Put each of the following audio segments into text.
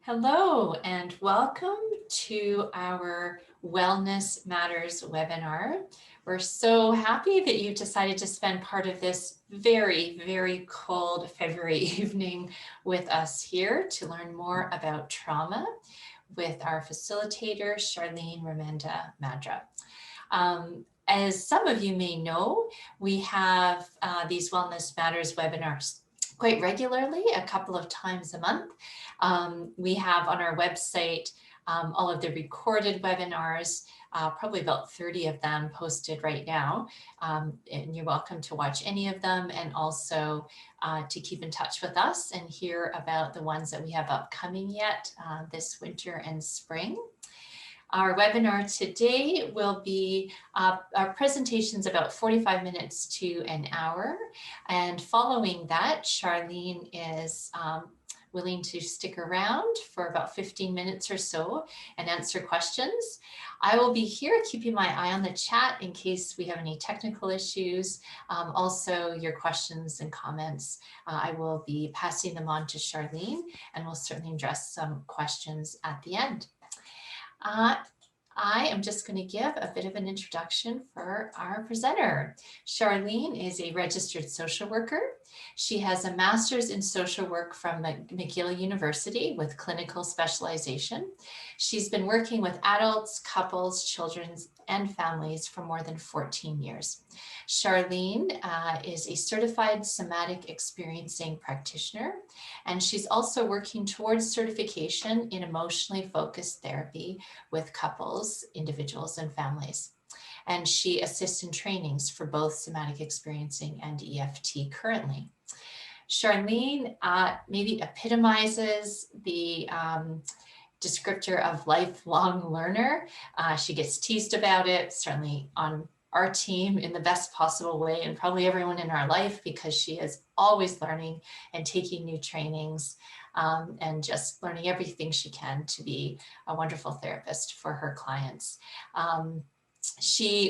Hello and welcome to our Wellness Matters webinar. We're so happy that you've decided to spend part of this very, very cold February evening with us here to learn more about trauma with our facilitator, Charlene Ramenda Madra. As some of you may know, we have these Wellness Matters webinars quite regularly, a couple of times a month. We have on our website all of the recorded webinars, probably about 30 of them posted right now. And you're welcome to watch any of them and also to keep in touch with us and hear about the ones that we have upcoming yet this winter and spring. Our webinar today will be our presentation's about 45 minutes to an hour. And following that, Charlene is willing to stick around for about 15 minutes or so and answer questions. I will be here keeping my eye on the chat in case we have any technical issues. Also, your questions and comments, I will be passing them on to Charlene, and we'll certainly address some questions at the end. I am just going to give a bit of an introduction for our presenter. Charlene is a registered social worker. She has a master's in social work from McGill University with clinical specialization. She's been working with adults, couples, children, and families for more than 14 years. Charlene is a certified somatic experiencing practitioner, and she's also working towards certification in emotionally focused therapy with couples, individuals, and families. And she assists in trainings for both somatic experiencing and EFT currently. Charlene maybe epitomizes the descriptor of lifelong learner. She gets teased about it, certainly on our team in the best possible way, and probably everyone in our life, because she is always learning and taking new trainings and just learning everything she can to be a wonderful therapist for her clients.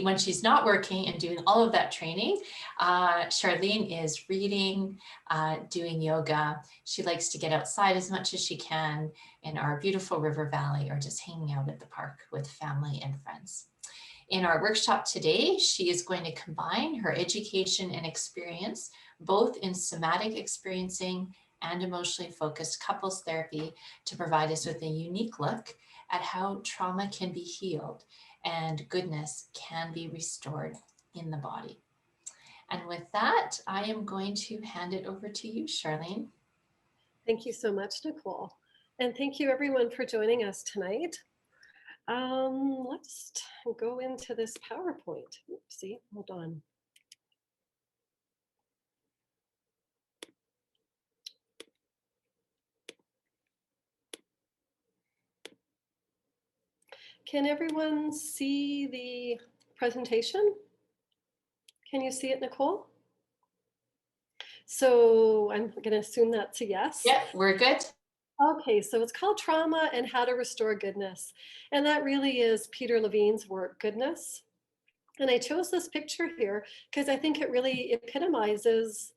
When she's not working and doing all of that training, Charlene is reading, doing yoga. She likes to get outside as much as she can in our beautiful river valley or just hanging out at the park with family and friends. In our workshop today, she is going to combine her education and experience, both in somatic experiencing and emotionally focused couples therapy, to provide us with a unique look at how trauma can be healed and goodness can be restored in the body. And with that, I am going to hand it over to you, Charlene. Thank you so much, Nicole. And thank you everyone for joining us tonight. Let's go into this PowerPoint. Oopsie, hold on. Can everyone see the presentation? Can you see it, Nicole? So I'm going to assume that's a yes. Yep, we're good. Okay, so it's called Trauma and How to Restore Goodness. And that really is Peter Levine's work, Goodness. And I chose this picture here because I think it really epitomizes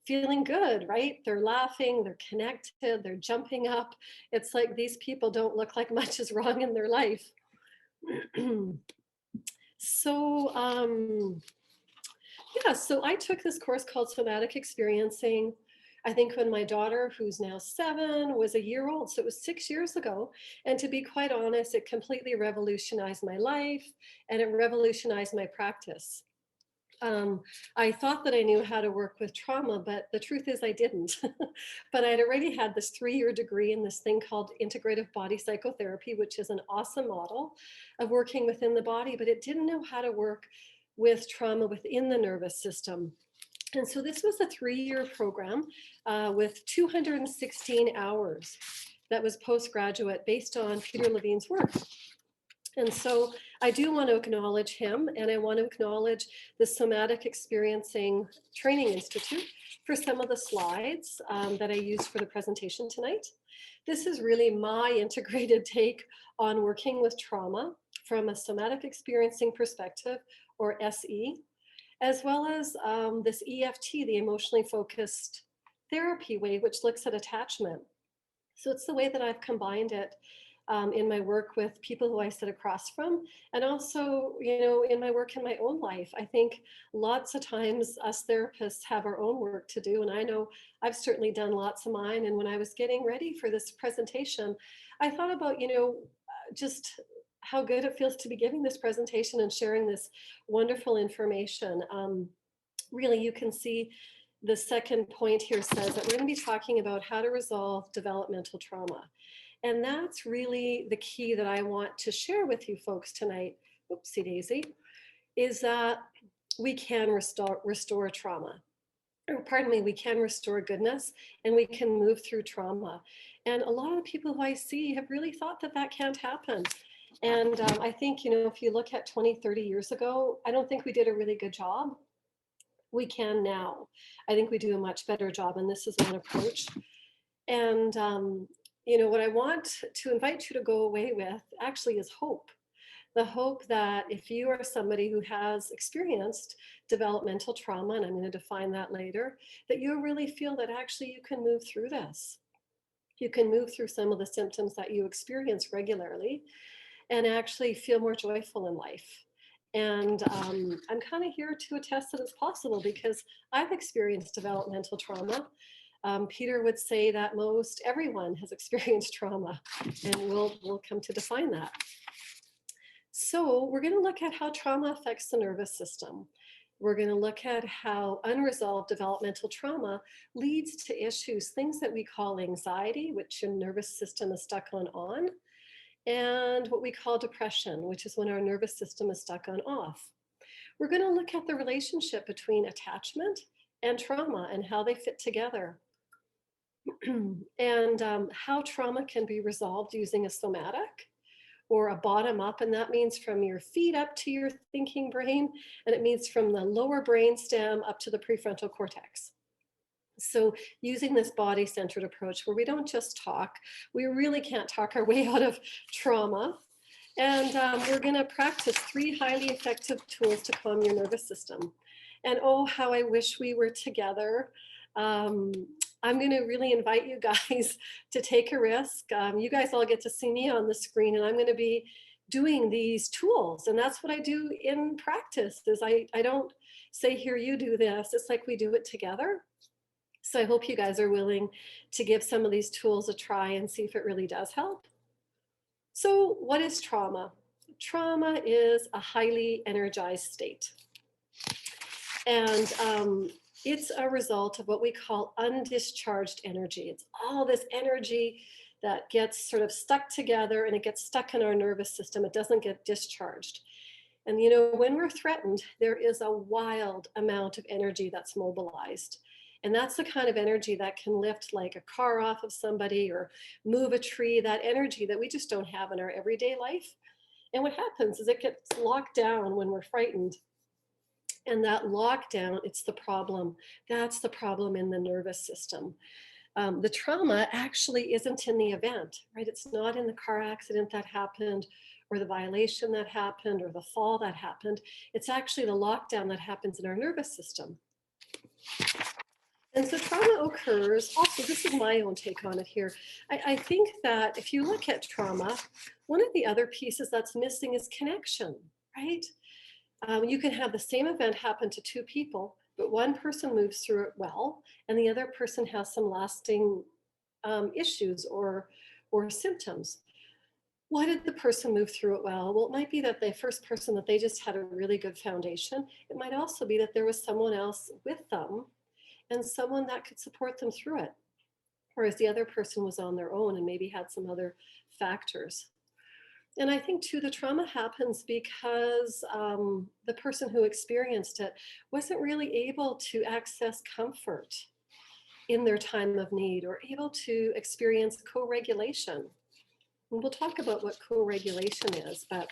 feeling good, right? They're laughing, they're connected, they're jumping up. It's like these people don't look like much is wrong in their life. So I took this course called Somatic Experiencing, I think when my daughter, who's now 7, was a year old. So it was 6 years ago. And to be quite honest, it completely revolutionized my life and it revolutionized my practice. I thought that I knew how to work with trauma, but the truth is I didn't. But I'd already had this 3-year degree in this thing called integrative body psychotherapy, which is an awesome model of working within the body, but it didn't know how to work with trauma within the nervous system. And so this was a 3-year program with 216 hours that was postgraduate based on Peter Levine's work. And so I do want to acknowledge him, and I want to acknowledge the Somatic Experiencing Training Institute for some of the slides that I used for the presentation tonight. This is really my integrated take on working with trauma from a somatic experiencing perspective, or SE, as well as this EFT, the emotionally focused therapy way, which looks at attachment. So it's the way that I've combined it in my work with people who I sit across from, and also, in my work in my own life. I think lots of times us therapists have our own work to do, and I know I've certainly done lots of mine. And when I was getting ready for this presentation, I thought about, just how good it feels to be giving this presentation and sharing this wonderful information. Really, you can see the second point here says that we're going to be talking about how to resolve developmental trauma. And that's really the key that I want to share with you folks tonight. Oopsie daisy, is that we can restore trauma. Or pardon me, we can restore goodness, and we can move through trauma. And a lot of the people who I see have really thought that that can't happen. And I think, if you look at 20, 30 years ago, I don't think we did a really good job. We can now. I think we do a much better job, and this is one approach. And, what I want to invite you to go away with actually is hope. The hope that if you are somebody who has experienced developmental trauma, and I'm going to define that later, that you really feel that actually you can move through this. You can move through some of the symptoms that you experience regularly and actually feel more joyful in life. And I'm kind of here to attest that it's possible because I've experienced developmental trauma. Peter would say that most everyone has experienced trauma, and we'll come to define that. So we're going to look at how trauma affects the nervous system. We're going to look at how unresolved developmental trauma leads to issues, things that we call anxiety, which your nervous system is stuck on, and what we call depression, which is when our nervous system is stuck on off. We're going to look at the relationship between attachment and trauma and how they fit together. And how trauma can be resolved using a somatic or a bottom up, and that means from your feet up to your thinking brain, and it means from the lower brain stem up to the prefrontal cortex. So using this body-centered approach where we don't just talk, we really can't talk our way out of trauma. And we're going to practice 3 highly effective tools to calm your nervous system. And oh, how I wish we were together. I'm going to really invite you guys to take a risk. You guys all get to see me on the screen, and I'm going to be doing these tools. And that's what I do in practice is I don't say, here, you do this. It's like we do it together. So I hope you guys are willing to give some of these tools a try and see if it really does help. So what is trauma? Trauma is a highly energized state. And it's a result of what we call undischarged energy. It's all this energy that gets sort of stuck together, and it gets stuck in our nervous system. It doesn't get discharged. And when we're threatened, there is a wild amount of energy that's mobilized. And that's the kind of energy that can lift like a car off of somebody or move a tree, that energy that we just don't have in our everyday life. And what happens is it gets locked down when we're frightened. And that lockdown, it's the problem. That's the problem in the nervous system. The trauma actually isn't in the event, right? It's not in the car accident that happened or the violation that happened or the fall that happened. It's actually the lockdown that happens in our nervous system. And so trauma occurs, also, this is my own take on it here. I think that if you look at trauma, one of the other pieces that's missing is connection, right? You can have the same event happen to 2 people, but one person moves through it well, and the other person has some lasting issues or symptoms. Why did the person move through it well? Well, it might be that the first person, that they just had a really good foundation. It might also be that there was someone else with them and someone that could support them through it, whereas the other person was on their own and maybe had some other factors. And I think too, the trauma happens because the person who experienced it wasn't really able to access comfort in their time of need or able to experience co-regulation. And we'll talk about what co-regulation is, but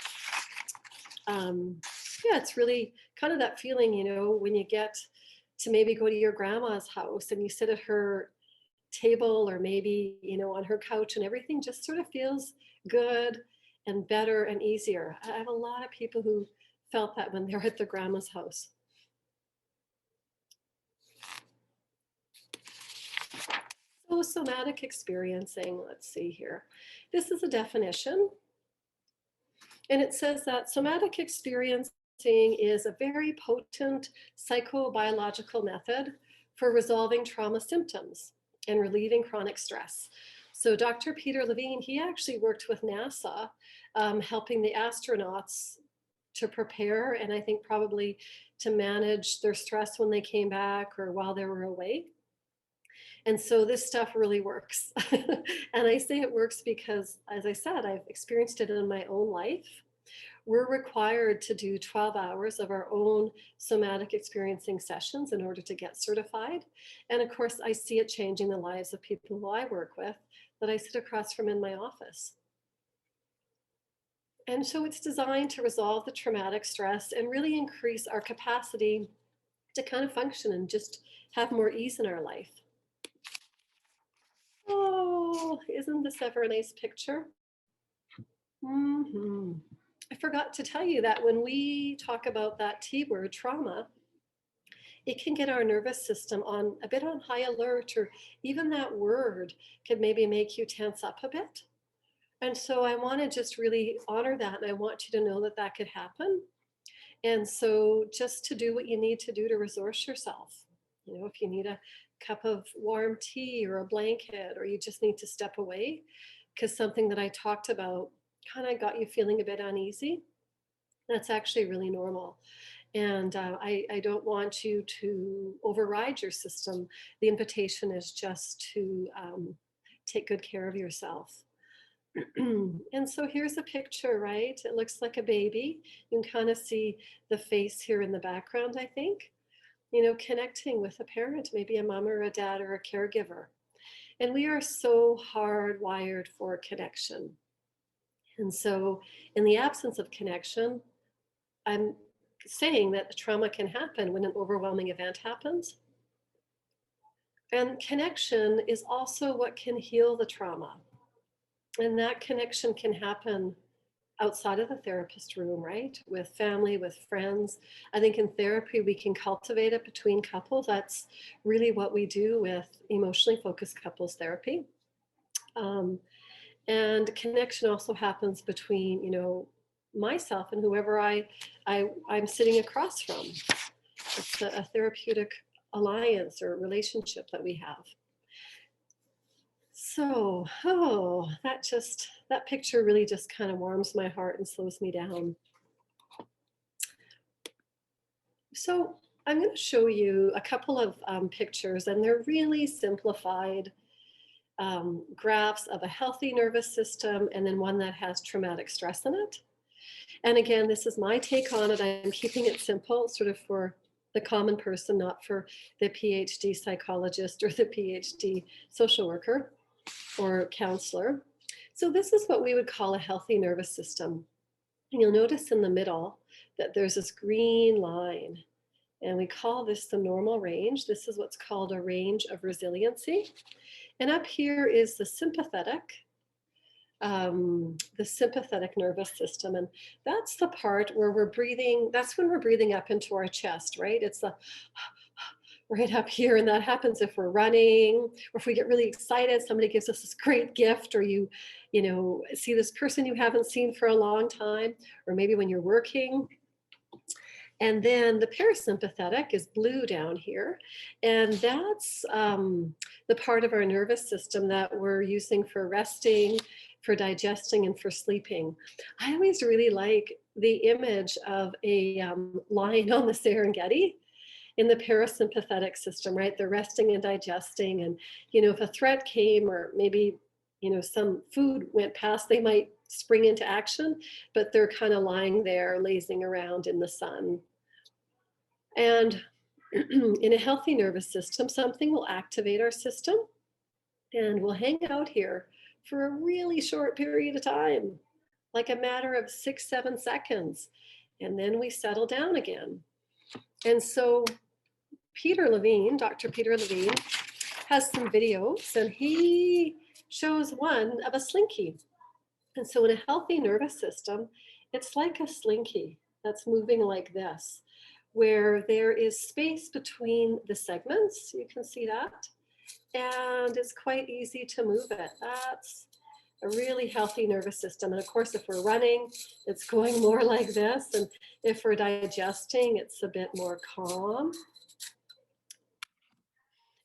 yeah, it's really kind of that feeling, when you get to maybe go to your grandma's house and you sit at her table or maybe, on her couch, and everything just sort of feels good and better and easier. I have a lot of people who felt that when they're at their grandma's house. somatic experiencing, let's see here. This is a definition. And it says that somatic experiencing is a very potent psychobiological method for resolving trauma symptoms and relieving chronic stress. So Dr. Peter Levine, he actually worked with NASA, helping the astronauts to prepare and I think probably to manage their stress when they came back or while they were away. And so this stuff really works. And I say it works because, as I said, I've experienced it in my own life. We're required to do 12 hours of our own somatic experiencing sessions in order to get certified. And of course, I see it changing the lives of people who I work with that I sit across from in my office. And so it's designed to resolve the traumatic stress and really increase our capacity to kind of function and just have more ease in our life. Oh, isn't this ever a nice picture? I forgot to tell you that when we talk about that T word, trauma, it can get our nervous system on a bit on high alert, or even that word could maybe make you tense up a bit. And so I want to just really honor that. And I want you to know that that could happen. And so just to do what you need to do to resource yourself, you know, if you need a cup of warm tea or a blanket, or you just need to step away because something that I talked about kind of got you feeling a bit uneasy, that's actually really normal. And I don't want you to override your system. The invitation is just to take good care of yourself. And so here's a picture, right? It looks like a baby. You can kind of see the face here in the background, I think. You know, connecting with a parent, maybe a mom or a dad or a caregiver. And we are so hardwired for connection. And so in the absence of connection, I'm saying that trauma can happen when an overwhelming event happens. And connection is also what can heal the trauma. And that connection can happen outside of the therapist room, right? With family, with friends. I think in therapy, we can cultivate it between couples. That's really what we do with emotionally focused couples therapy. And connection also happens between, you know, myself and whoever I'm sitting across from. It's a therapeutic alliance or relationship that we have. So, that picture really just kind of warms my heart and slows me down. So I'm going to show you a couple of pictures, and they're really simplified graphs of a healthy nervous system and then one that has traumatic stress in it. And again, this is my take on it. I'm keeping it simple, sort of for the common person, not for the PhD psychologist or the PhD social worker or counselor. So this is what we would call a healthy nervous system. And you'll notice in the middle that there's this green line, and we call this the normal range. This is what's called a range of resiliency. And up here is the sympathetic nervous system. And that's the part where we're breathing, that's when we're breathing up into our chest, right? It's the right up here. And that happens if we're running, or if we get really excited, somebody gives us this great gift, or you know, see this person you haven't seen for a long time, or maybe when you're working. And then the parasympathetic is blue down here. And that's the part of our nervous system that we're using for resting, for digesting, and for sleeping. I always really like the image of a lion on the Serengeti in the parasympathetic system, right? They're resting and digesting. And, you know, if a threat came, or maybe, you know, some food went past, they might spring into action, but they're kind of lying there, lazing around in the sun. And in a healthy nervous system, something will activate our system and we'll hang out here for a really short period of time, like a matter of 6-7 seconds. And then we settle down again. And so Peter Levine, Dr. Peter Levine, has some videos, and he shows one of a slinky. And so in a healthy nervous system, it's like a slinky that's moving like this, where there is space between the segments. You can see that. and it's quite easy to move it. That's a really healthy nervous system. And of course, if we're running, it's going more like this. And if we're digesting, it's a bit more calm.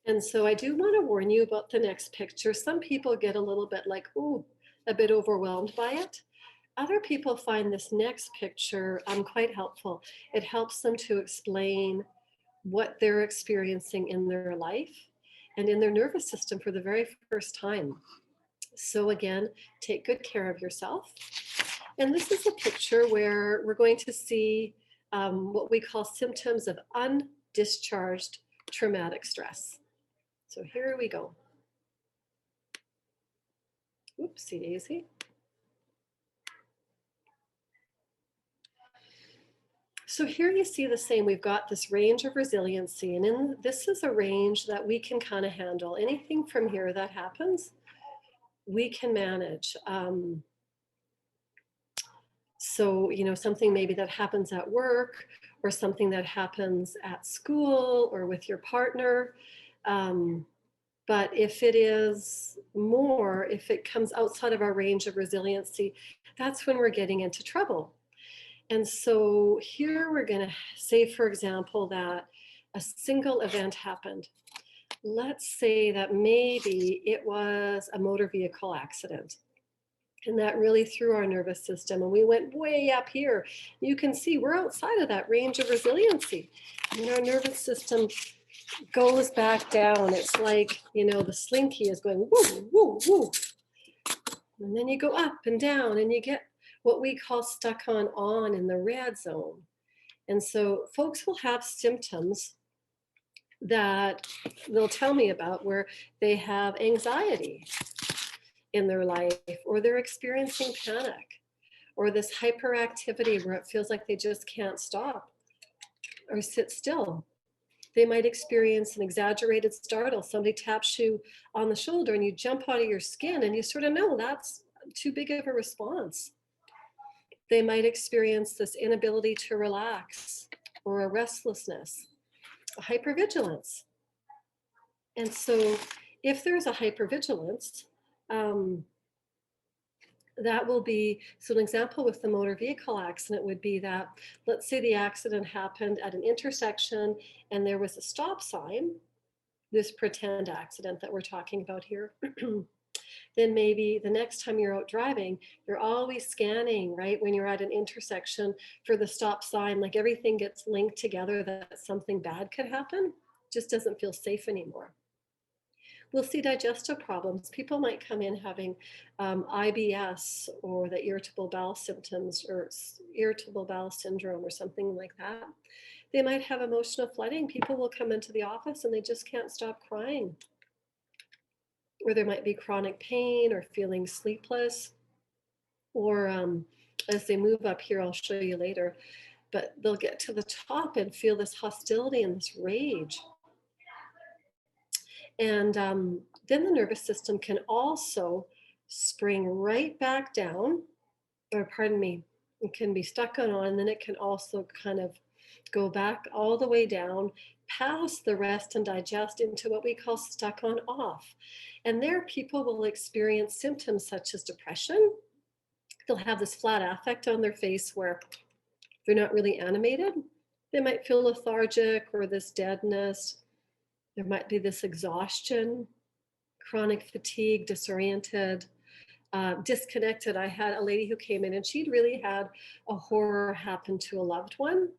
And so I do want to warn you about the next picture. Some people get a little bit like, ooh, a bit overwhelmed by it. Other people find this next picture quite helpful. It helps them to explain what they're experiencing in their life and in their nervous system for the very first time. So again, take good care of yourself. And this is a picture where we're going to see what we call symptoms of undischarged traumatic stress. So here we go. Oopsie daisy. So here you see the same, we've got this range of resiliency, and this is a range that we can kind of handle. Anything from here that happens, we can manage. So, you know, something maybe that happens at work or something that happens at school or with your partner. But if it is more, if it comes outside of our range of resiliency, that's when we're getting into trouble. And so here we're going to say, for example, that a single event happened. Let's say that maybe it was a motor vehicle accident. And that really threw our nervous system. And we went way up here. You can see we're outside of that range of resiliency. And our nervous system goes back down. It's like, you know, the slinky is going woo, woo, woo. And then you go up and down and you get what we call stuck on in the red zone. And so folks will have symptoms that they'll tell me about where they have anxiety in their life, or they're experiencing panic, or this hyperactivity where it feels like they just can't stop or sit still. They might experience an exaggerated startle. Somebody taps you on the shoulder and you jump out of your skin and you sort of know that's too big of a response. They might experience this inability to relax, or a restlessness, a hypervigilance. And so if there's a hypervigilance, that will be, so an example with the motor vehicle accident would be that, let's say the accident happened at an intersection and there was a stop sign, this pretend accident that we're talking about here. Then maybe the next time you're out driving, you're always scanning, right? When you're at an intersection for the stop sign, like everything gets linked together that something bad could happen, just doesn't feel safe anymore. We'll see digestive problems. People might come in having IBS or the irritable bowel symptoms or irritable bowel syndrome or something like that. They might have emotional flooding. People will come into the office and they just can't stop crying. Or there might be chronic pain or feeling sleepless. Or as they move up here, I'll show you later, but they'll get to the top and feel this hostility and this rage. And then the nervous system can also spring right back down, or pardon me, it can be stuck on, and then it can also kind of go back all the way down past the rest and digest into what we call stuck on off. And there people will experience symptoms such as depression. They'll have this flat affect on their face where they're not really animated. They might feel lethargic or this deadness. There might be this exhaustion, chronic fatigue, disoriented, disconnected. I had a lady who came in and she'd really had a horror happen to a loved one.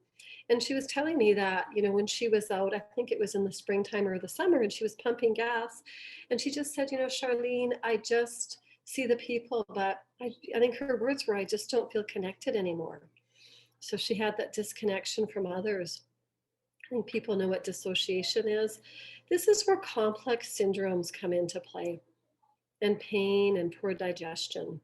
And she was telling me that, you know, when she was out, I think it was in the springtime or the summer, and she was pumping gas. And she just said, you know, Charlene, I just see the people, but I think her words were, I just don't feel connected anymore. So she had that disconnection from others. I think people know what dissociation is. This is where complex syndromes come into play, and pain and poor digestion.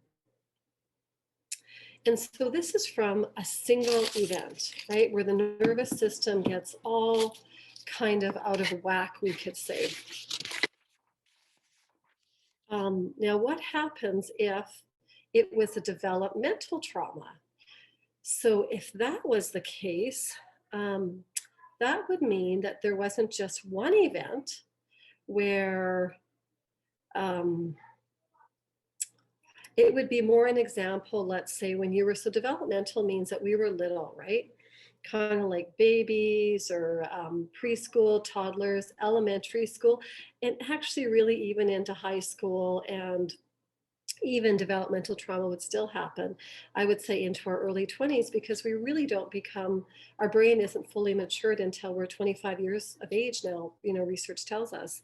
And so this is from a single event, right? Where the nervous system gets all kind of out of whack, we could say. Now, what happens if it was a developmental trauma? So if that was the case, that would mean that there wasn't just one event, where um, it would be more an example, let's say when you were, so developmental means that we were little, right? Kind of like babies or preschool, toddlers, elementary school, and actually really even into high school, and even developmental trauma would still happen, I would say, into our early 20s, because we really don't become, our brain isn't fully matured until we're 25 years of age now, research tells us.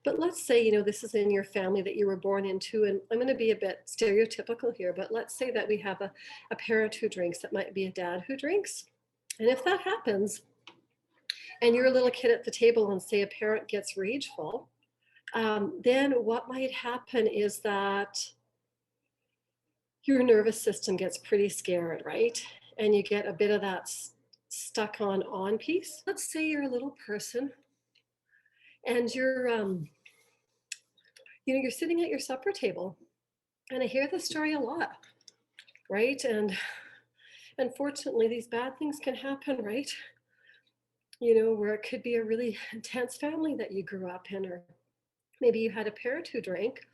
But let's say, this is in your family that you were born into, and I'm going to be a bit stereotypical here, but let's say that we have a parent who drinks. It might be a dad who drinks. And if that happens, and you're a little kid at the table and say a parent gets rageful, then what might happen is that your nervous system gets pretty scared, right? And you get a bit of that stuck on piece. Let's say you're a little person and you're sitting at your supper table, and I hear this story a lot, right? And unfortunately, these bad things can happen, right? Where it could be a really intense family that you grew up in, or maybe you had a parent who drank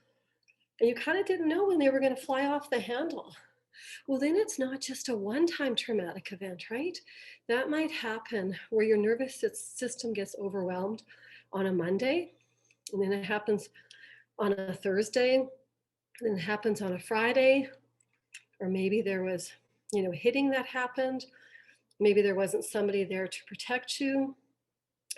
and you kind of didn't know when they were going to fly off the handle. Well, then it's not just a one-time traumatic event, right? That might happen where your nervous system gets overwhelmed on a Monday, and then it happens on a Thursday, and then it happens on a Friday, or maybe there was, hitting that happened. Maybe there wasn't somebody there to protect you.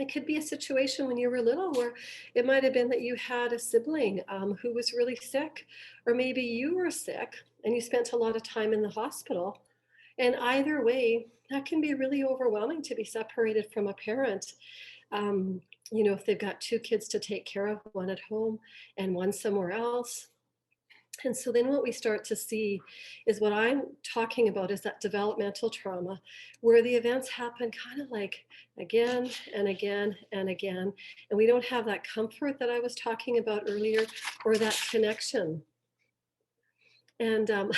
It could be a situation when you were little where it might have been that you had a sibling who was really sick, or maybe you were sick and you spent a lot of time in the hospital. And either way, that can be really overwhelming to be separated from a parent. If they've got two kids to take care of, one at home and one somewhere else. And so then what we start to see is what I'm talking about is that developmental trauma, where the events happen kind of like again and again and again. And we don't have that comfort that I was talking about earlier, or that connection. And I'm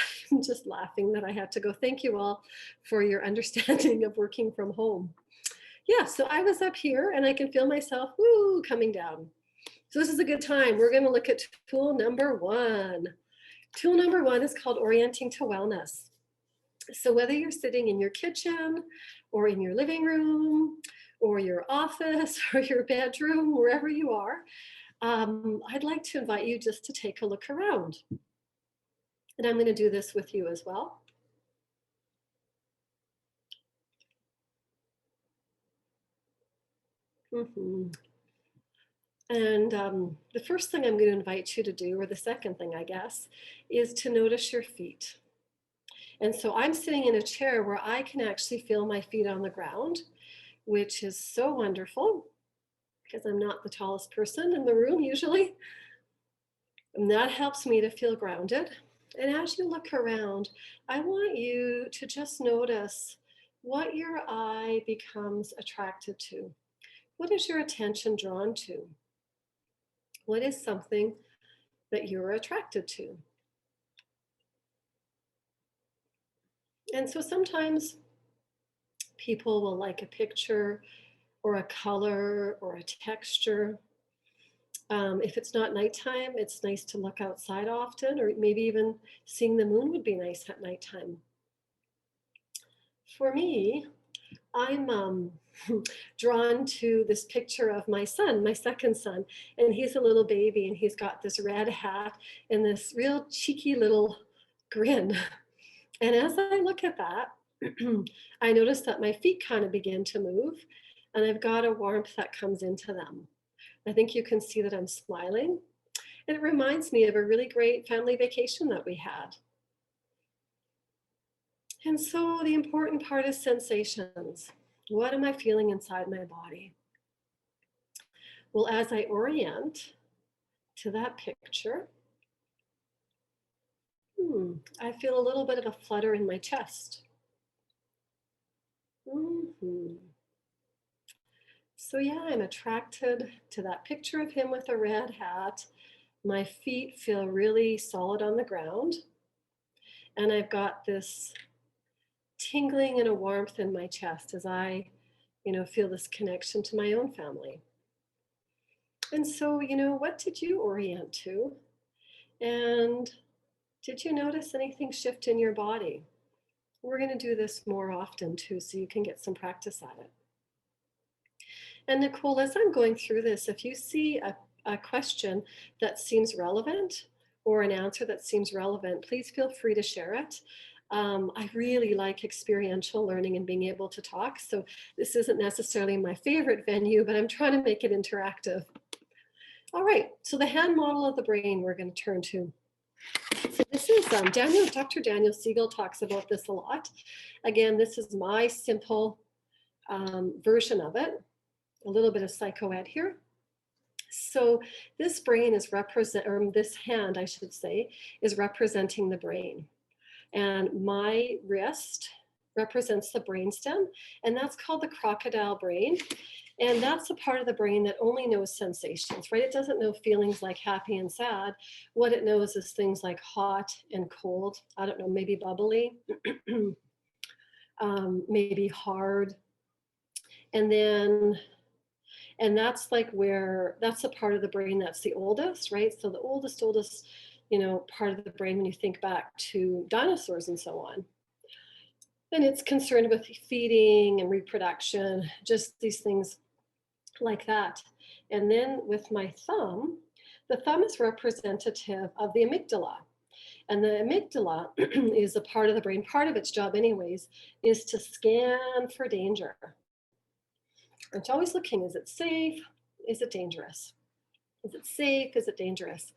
just laughing that I had to go. Thank you all for your understanding of working from home. Yeah, so I was up here and I can feel myself, coming down. So this is a good time. We're going to look at tool number 1. Tool number 1 is called Orienting to Wellness. So whether you're sitting in your kitchen or in your living room or your office or your bedroom, wherever you are, I'd like to invite you just to take a look around. And I'm going to do this with you as well. And the first thing I'm going to invite you to do, or the second thing, I guess, is to notice your feet. And so I'm sitting in a chair where I can actually feel my feet on the ground, which is so wonderful because I'm not the tallest person in the room usually. And that helps me to feel grounded. And as you look around, I want you to just notice what your eye becomes attracted to. What is your attention drawn to? What is something that you're attracted to? And so sometimes people will like a picture or a color or a texture. If it's not nighttime, it's nice to look outside often, or maybe even seeing the moon would be nice at nighttime. For me, I'm drawn to this picture of my son, my second son, and he's a little baby and he's got this red hat and this real cheeky little grin. And as I look at that, I notice that my feet kind of begin to move and I've got a warmth that comes into them. I think you can see that I'm smiling. And it reminds me of a really great family vacation that we had. And so the important part is sensations. What am I feeling inside my body? Well, as I orient to that picture, I feel a little bit of a flutter in my chest. So yeah, I'm attracted to that picture of him with a red hat. My feet feel really solid on the ground. And I've got this tingling and a warmth in my chest as I, feel this connection to my own family. And so, what did you orient to? And did you notice anything shift in your body? We're going to do this more often too, so you can get some practice at it. And Nicole, as I'm going through this, if you see a question that seems relevant or an answer that seems relevant, please feel free to share it. I really like experiential learning and being able to talk. So this isn't necessarily my favorite venue, but I'm trying to make it interactive. All right, so the hand model of the brain we're going to turn to. So this is Dr. Daniel Siegel talks about this a lot. Again, this is my simple version of it. A little bit of psychoed here. So this brain is this hand, I should say, is representing the brain. And my wrist represents the brainstem, and that's called the crocodile brain. And that's the part of the brain that only knows sensations, right? It doesn't know feelings like happy and sad. What it knows is things like hot and cold. I don't know, maybe bubbly, maybe hard. And that's like that's a part of the brain that's the oldest, right? So the oldest, part of the brain when you think back to dinosaurs and so on. And it's concerned with feeding and reproduction, just these things like that. And then with my thumb, the thumb is representative of the amygdala. And the amygdala is a part of the brain. Part of its job anyways is to scan for danger. It's always looking, is it safe? Is it dangerous? Is it safe? Is it dangerous?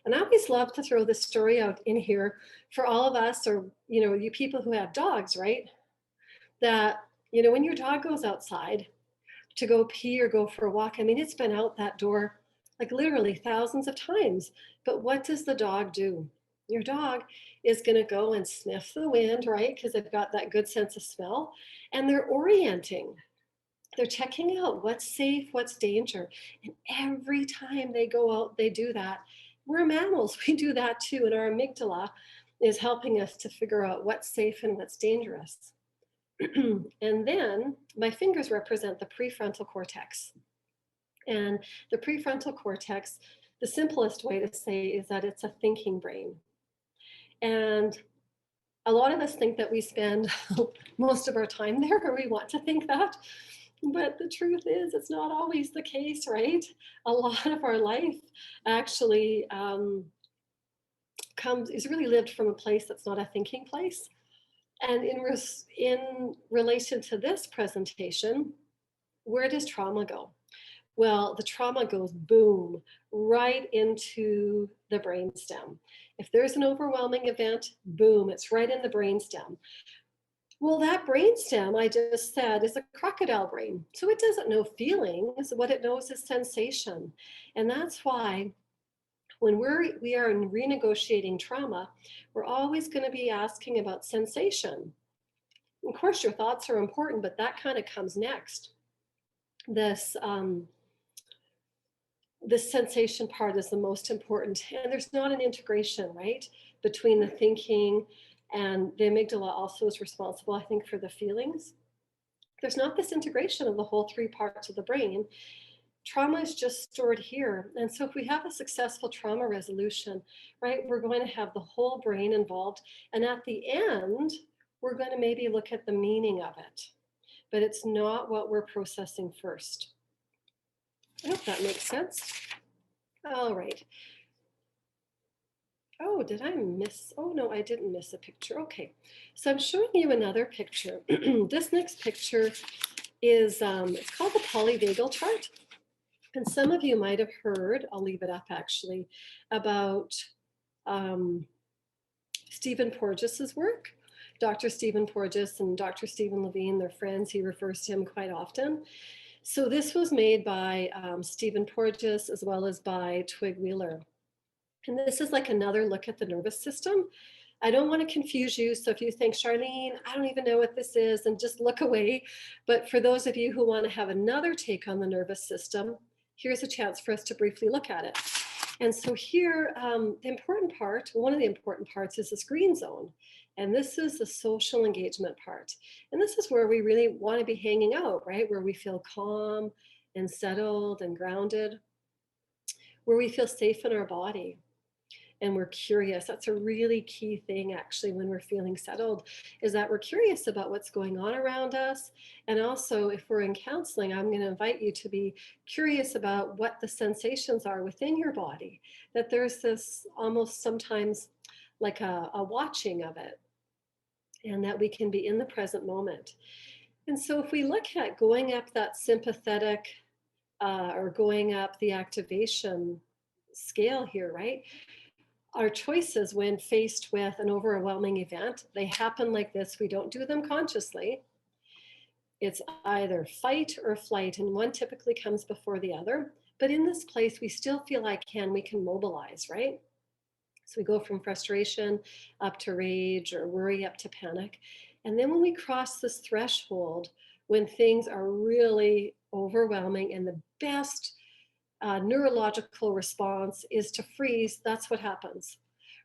And I always love to throw this story out in here for all of us, or, you people who have dogs, right? That, when your dog goes outside to go pee or go for a walk, I mean, it's been out that door like literally thousands of times. But what does the dog do? Your dog is going to go and sniff the wind, right? Because they've got that good sense of smell, and they're orienting. They're checking out what's safe, what's danger. And every time they go out, they do that. We're mammals, we do that too. And our amygdala is helping us to figure out what's safe and what's dangerous. And then my fingers represent the prefrontal cortex. And the prefrontal cortex, the simplest way to say is that it's a thinking brain. And a lot of us think that we spend most of our time there, or we want to think that. But the truth is, it's not always the case, right? A lot of our life actually is really lived from a place that's not a thinking place. And in relation to this presentation, where does trauma go? Well, the trauma goes boom, right into the brainstem. If there's an overwhelming event, boom, it's right in the brainstem. Well, that brainstem, I just said, is a crocodile brain. So it doesn't know feelings. What it knows is sensation. And that's why when we are renegotiating trauma, we're always going to be asking about sensation. Of course, your thoughts are important, but that kind of comes next. This sensation part is the most important. And there's not an integration, right, between the thinking and the amygdala also is responsible, I think, for the feelings. There's not this integration of the whole three parts of the brain. Trauma is just stored here. And so if we have a successful trauma resolution, right, we're going to have the whole brain involved. And at the end, we're going to maybe look at the meaning of it. But it's not what we're processing first. I hope that makes sense. All right. Oh, did I miss? Oh, no, I didn't miss a picture. Okay, so I'm showing you another picture. This next picture is, it's called the Polyvagal Chart. And some of you might have heard, I'll leave it up actually, about Stephen Porges's work. Dr. Stephen Porges and Dr. Stephen Levine, they're friends. He refers to him quite often. So this was made by Stephen Porges as well as by Twig Wheeler. And this is like another look at the nervous system. I don't want to confuse you. So if you think, Charlene, I don't even know what this is, and just look away. But for those of you who want to have another take on the nervous system, here's a chance for us to briefly look at it. And so here, the important part, one of the important parts is this green zone. And this is the social engagement part. And this is where we really want to be hanging out, right? Where we feel calm and settled and grounded. where we feel safe in our body and we're curious. That's a really key thing, actually, when we're feeling settled, is that we're curious about what's going on around us. And also, if we're in counseling, I'm going to invite you to be curious about what the sensations are within your body, that there's this almost sometimes like a watching of it, and that we can be in the present moment. And so if we look at going up that sympathetic or going up the activation scale here, right? Our choices when faced with an overwhelming event, they happen like this. We don't do them consciously. It's either fight or flight, and one typically comes before the other. But in this place, we still feel like we can mobilize, right? So we go from frustration up to rage or worry up to panic. And then when we cross this threshold, when things are really overwhelming and the best neurological response is to freeze, that's what happens.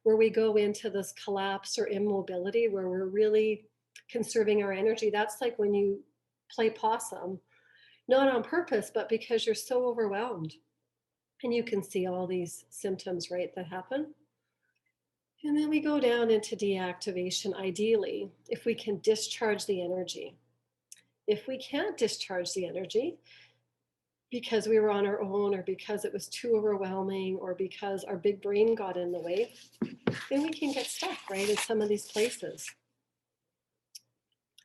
Where we go into this collapse or immobility, where we're really conserving our energy. That's like when you play possum, not on purpose, but because you're so overwhelmed. And you can see all these symptoms, right, that happen. And then we go down into deactivation, ideally, if we can discharge the energy. If we can't discharge the energy because we were on our own, or because it was too overwhelming, or because our big brain got in the way, then we can get stuck, right, in some of these places.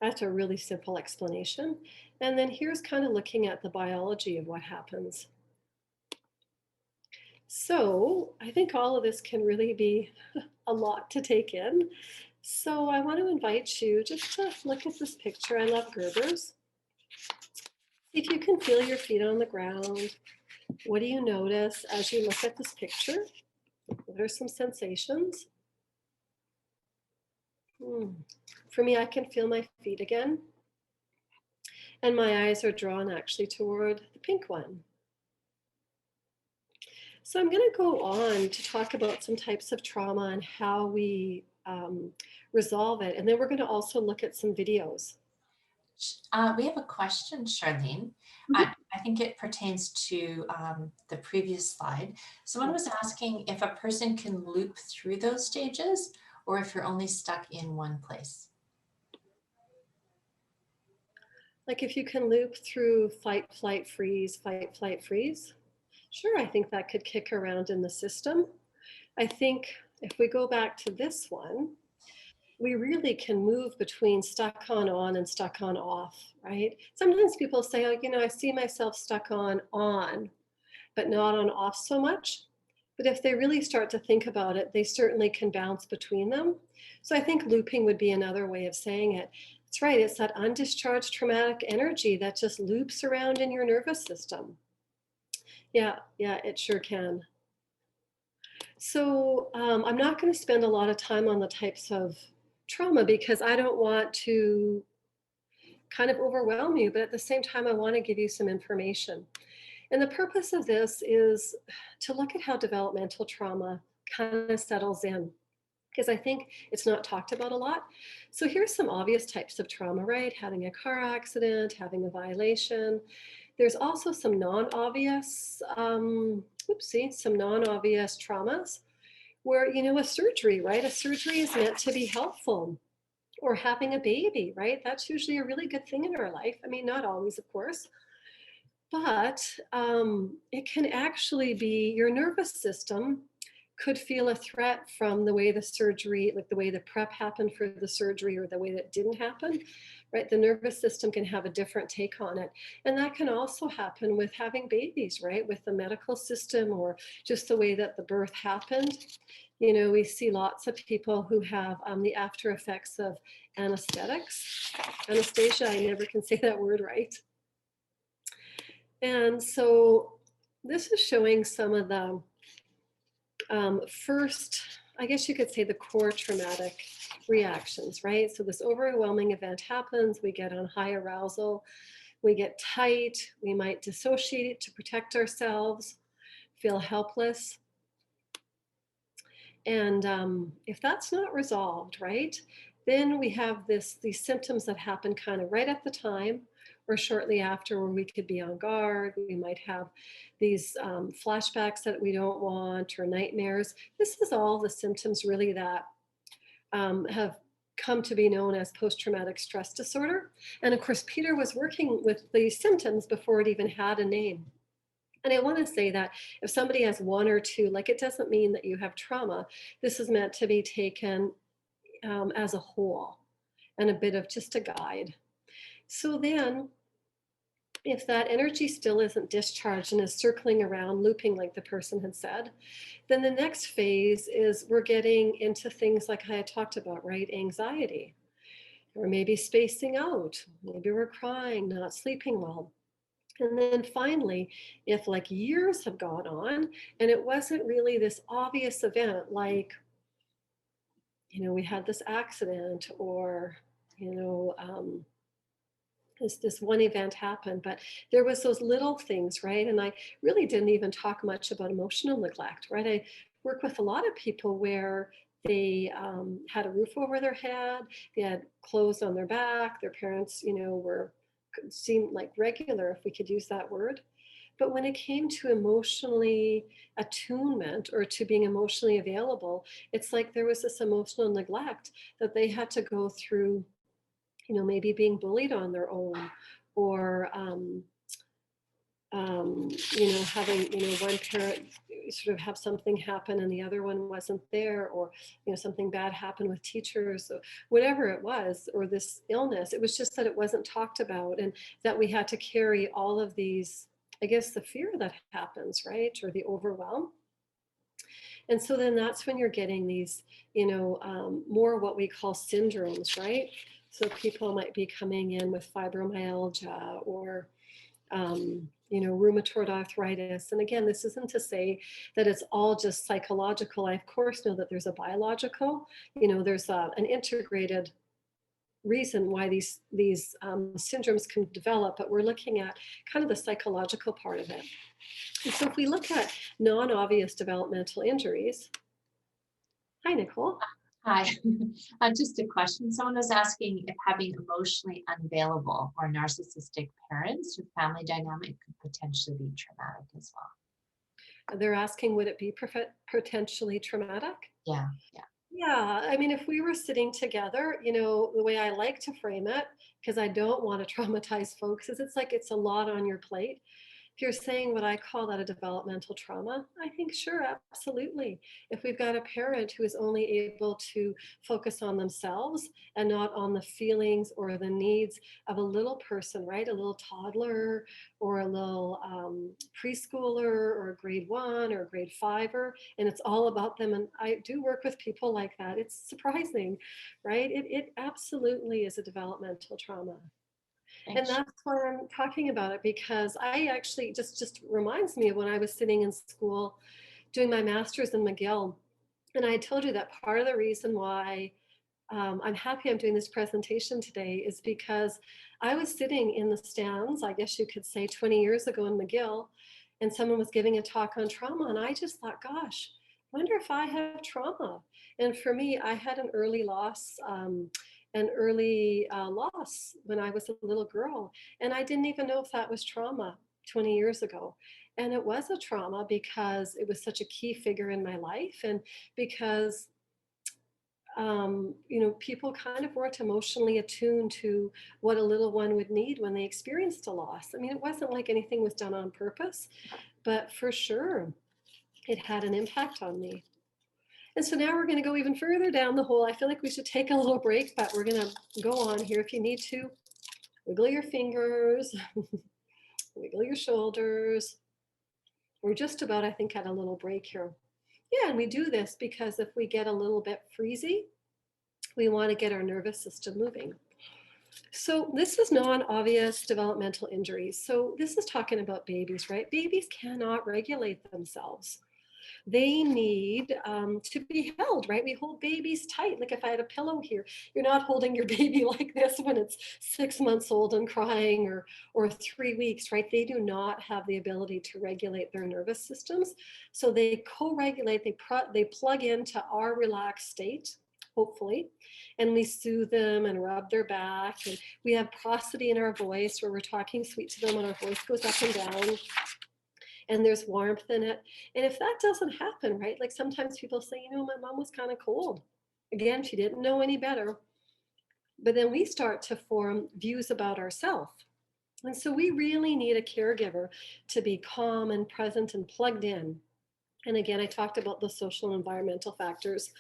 That's a really simple explanation. And then here's kind of looking at the biology of what happens. So I think all of this can really be a lot to take in. So I want to invite you just to look at this picture. I love Gerbers. See if you can feel your feet on the ground. What do you notice as you look at this picture? What are some sensations? For me, I can feel my feet again. And my eyes are drawn actually toward the pink one. So I'm going to go on to talk about some types of trauma and how we resolve it. And then we're going to also look at some videos. We have a question, Charlene. I think it pertains to the previous slide. Someone was asking if a person can loop through those stages or if you're only stuck in one place. Like if you can loop through fight, flight, freeze, fight, flight, freeze. Sure, I think that could kick around in the system. I think if we go back to this one, we really can move between stuck on and stuck on off, right? Sometimes people say, oh, you know, I see myself stuck on, but not on off so much. But if they really start to think about it, they certainly can bounce between them. So I think looping would be another way of saying it. That's right, it's that undischarged traumatic energy that just loops around in your nervous system. Yeah, it sure can. So I'm not going to spend a lot of time on the types of trauma because I don't want to kind of overwhelm you, but at the same time, I want to give you some information. And the purpose of this is to look at how developmental trauma kind of settles in, because I think it's not talked about a lot. So here's some obvious types of trauma, right? Having a car accident, having a violation. There's also some non-obvious, some non-obvious traumas where, you know, a surgery, right? A surgery is meant to be helpful. Or having a baby, right? That's usually a really good thing in our life. I mean, not always, of course, but it can actually be your nervous system could feel a threat from the way the surgery, like the way the prep happened for the surgery or the way that didn't happen, right? The nervous system can have a different take on it. And that can also happen with having babies, right? With the medical system or just the way that the birth happened. You know, we see lots of people who have the after effects of anesthetics. Anesthesia, I never can say that word right. And so this is showing some of the first, I guess you could say, the core traumatic reactions, right? So this overwhelming event happens, we get on high arousal, we get tight, we might dissociate to protect ourselves, feel helpless. And if that's not resolved, right, Then we have these symptoms that happen kind of right at the time or shortly after, where we could be on guard. We might have these flashbacks that we don't want, or nightmares. This is all the symptoms really that have come to be known as post-traumatic stress disorder. And of course, Peter was working with these symptoms before it even had a name. And I want to say that if somebody has one or two, like, it doesn't mean that you have trauma. This is meant to be taken as a whole and a bit of just a guide. So then, if that energy still isn't discharged and is circling around, looping, like the person had said, then the next phase is we're getting into things like I had talked about, right? Anxiety, or maybe spacing out, maybe we're crying, not sleeping well. And then finally, if like years have gone on and it wasn't really this obvious event, like, we had this accident, or, this one event happened, but there was those little things, right? And I really didn't even talk much about emotional neglect, right? I work with a lot of people where they had a roof over their head, they had clothes on their back, their parents, were seemed like regular, if we could use that word. But when it came to emotionally attunement, or to being emotionally available, it's like there was this emotional neglect that they had to go through, maybe being bullied on their own, or having, one parent sort of have something happen and the other one wasn't there, or, something bad happened with teachers, or whatever it was, or this illness. It was just that it wasn't talked about, and that we had to carry all of these, I guess, the fear that happens, right? Or the overwhelm. And so then that's when you're getting these, more what we call syndromes, right? So people might be coming in with fibromyalgia, or rheumatoid arthritis. And again, this isn't to say that it's all just psychological. I of course know that there's a biological, there's an integrated reason why these syndromes can develop, but we're looking at kind of the psychological part of it. And so if we look at non-obvious developmental injuries, hi Nicole. Hi, just a question. Someone was asking if having emotionally unavailable or narcissistic parents or family dynamic could potentially be traumatic as well. They're asking, would it be potentially traumatic? Yeah. Yeah, I mean, if we were sitting together, the way I like to frame it, because I don't want to traumatize folks, is it's like it's a lot on your plate. If you're saying what I call that a developmental trauma, I think sure, absolutely. If we've got a parent who is only able to focus on themselves and not on the feelings or the needs of a little person, right? A little toddler, or a little preschooler, or a grade 1 or a grade 5er, and it's all about them. And I do work with people like that. It's surprising, right? It absolutely is a developmental trauma. Thanks. And that's why I'm talking about it, because I actually just reminds me of when I was sitting in school doing my master's in McGill. And I told you that part of the reason why I'm happy I'm doing this presentation today is because I was sitting in the stands, I guess you could say 20 years ago in McGill, and someone was giving a talk on trauma. And I just thought, gosh, I wonder if I have trauma. And for me, I had an early loss. Loss when I was a little girl. And I didn't even know if that was trauma 20 years ago. And it was a trauma because it was such a key figure in my life, and because people kind of weren't emotionally attuned to what a little one would need when they experienced a loss. I mean, it wasn't like anything was done on purpose, but for sure, it had an impact on me. And so now we're going to go even further down the hole. I feel like we should take a little break, but we're going to go on here. If you need to, wiggle your fingers, wiggle your shoulders. We're just about, I think, at a little break here. Yeah, and we do this because if we get a little bit freezy, we want to get our nervous system moving. So this is non-obvious developmental injuries. So this is talking about babies, right? Babies cannot regulate themselves. They need to be held, right? We hold babies tight. Like if I had a pillow here, you're not holding your baby like this when it's 6 months old and crying, or 3 weeks, right? They do not have the ability to regulate their nervous systems. So they co-regulate, they plug into our relaxed state, hopefully, and we soothe them and rub their back, and we have prosody in our voice where we're talking sweet to them and our voice goes up and down, and there's warmth in it. And if that doesn't happen, right, like sometimes people say, you know, my mom was kind of cold. Again, she didn't know any better. But then we start to form views about ourselves. And so we really need a caregiver to be calm and present and plugged in. And again, I talked about the social and environmental factors,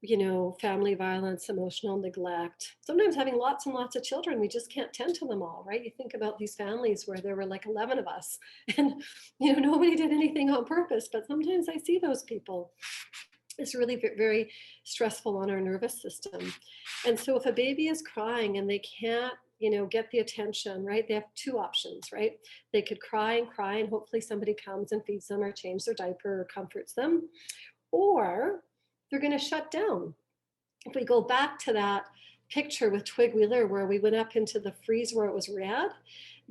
you know, family violence, emotional neglect, sometimes having lots and lots of children. We just can't tend to them all, right? You think about these families where there were like 11 of us and, you know, nobody did anything on purpose, but sometimes I see those people. It's really very stressful on our nervous system. And so if a baby is crying and they can't, you know, get the attention, right? They have two options, right? They could cry and hopefully somebody comes and feeds them or changes their diaper or comforts them, or they're going to shut down. If we go back to that picture with Twig Wheeler where we went up into the freeze where it was red,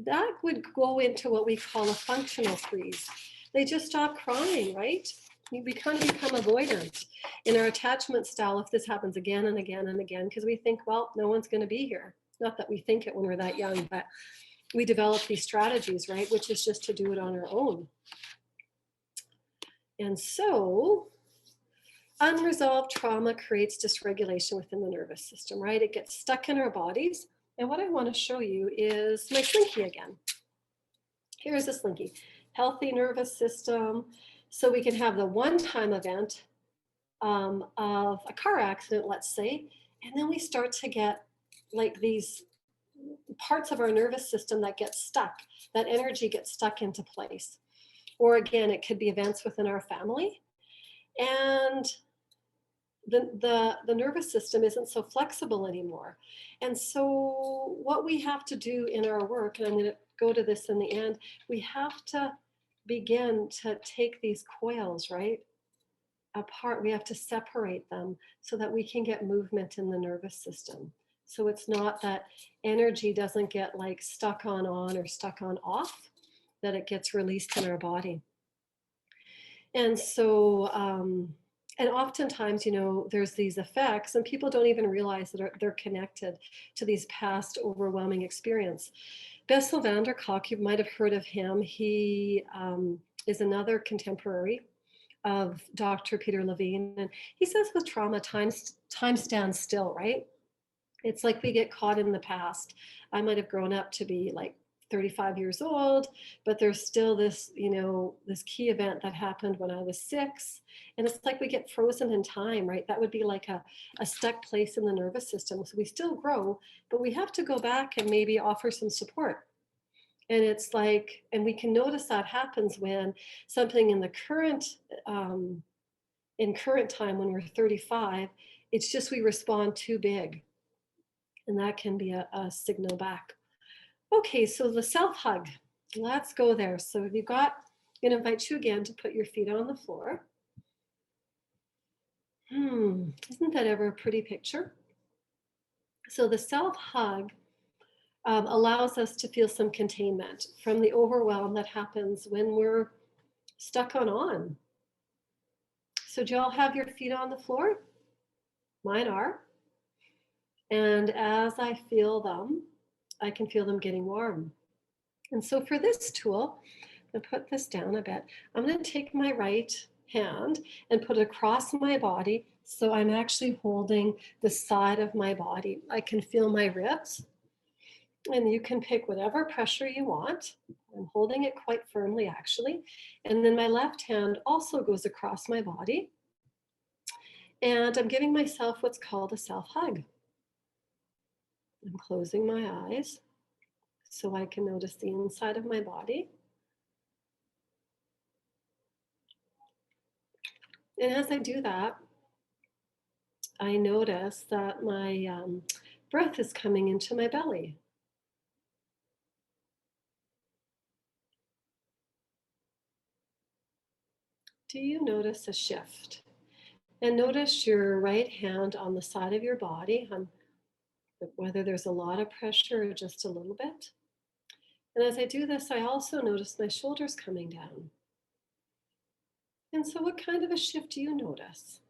that would go into what we call a functional freeze. They just stop crying, right? We kind of become avoidant in our attachment style if this happens again and again and again, because we think, well, no one's going to be here. Not that we think it when we're that young, but we develop these strategies, right? Which is just to do it on our own. And so unresolved trauma creates dysregulation within the nervous system, right? It gets stuck in our bodies. And what I want to show you is my slinky again. Here's a slinky. Healthy nervous system. So we can have the one-time event of a car accident, let's say, and then we start to get like these parts of our nervous system that get stuck, that energy gets stuck into place. Or again, it could be events within our family. And the nervous system isn't so flexible anymore. And so what we have to do in our work, and I'm going to go to this in the end, we have to begin to take these coils, right, apart. We have to separate them so that we can get movement in the nervous system. So it's not that energy doesn't get like stuck on or stuck on off, that it gets released in our body. And so, and oftentimes, you know, there's these effects and people don't even realize that they're connected to these past overwhelming experience. Bessel van der Kolk, you might have heard of him. He is another contemporary of Dr. Peter Levine. And he says with trauma, time stands still, right? It's like we get caught in the past. I might have grown up to be like 35 years old, but there's still this, you know, this key event that happened when I was 6. And it's like we get frozen in time, right? That would be like a stuck place in the nervous system. So we still grow, but we have to go back and maybe offer some support. And it's like, and we can notice that happens when something in the current, in current time when we're 35, it's just we respond too big. And that can be a signal back. Okay, so the self-hug, let's go there. So if you've got, I'm going to invite you again to put your feet on the floor. Isn't that ever a pretty picture? So the self-hug allows us to feel some containment from the overwhelm that happens when we're stuck on. So do y'all have your feet on the floor? Mine are. And as I feel them, I can feel them getting warm. And so for this tool, I'm going to put this down a bit. I'm going to take my right hand and put it across my body so I'm actually holding the side of my body. I can feel my ribs, and you can pick whatever pressure you want. I'm holding it quite firmly actually. And then my left hand also goes across my body. And I'm giving myself what's called a self-hug. I'm closing my eyes so I can notice the inside of my body. And as I do that, I notice that my breath is coming into my belly. Do you notice a shift? And notice your right hand on the side of your body, whether there's a lot of pressure or just a little bit. And as I do this, I also notice my shoulders coming down. And so what kind of a shift do you notice?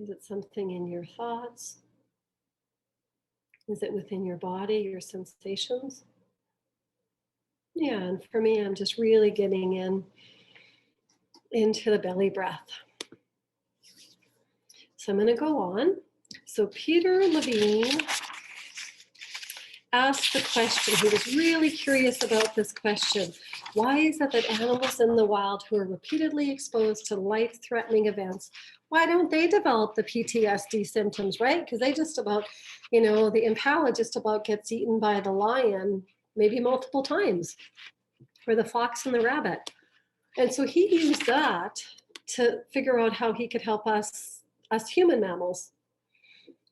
Is it something in your thoughts? Is it within your body, your sensations? Yeah, and for me, I'm just really getting into the belly breath. So I'm going to go on. So Peter Levine asked the question. He was really curious about this question. Why is it that animals in the wild who are repeatedly exposed to life-threatening events, why don't they develop the PTSD symptoms, right? Because they just about, the impala just about gets eaten by the lion maybe multiple times, or the fox and the rabbit. And so he used that to figure out how he could help us human mammals.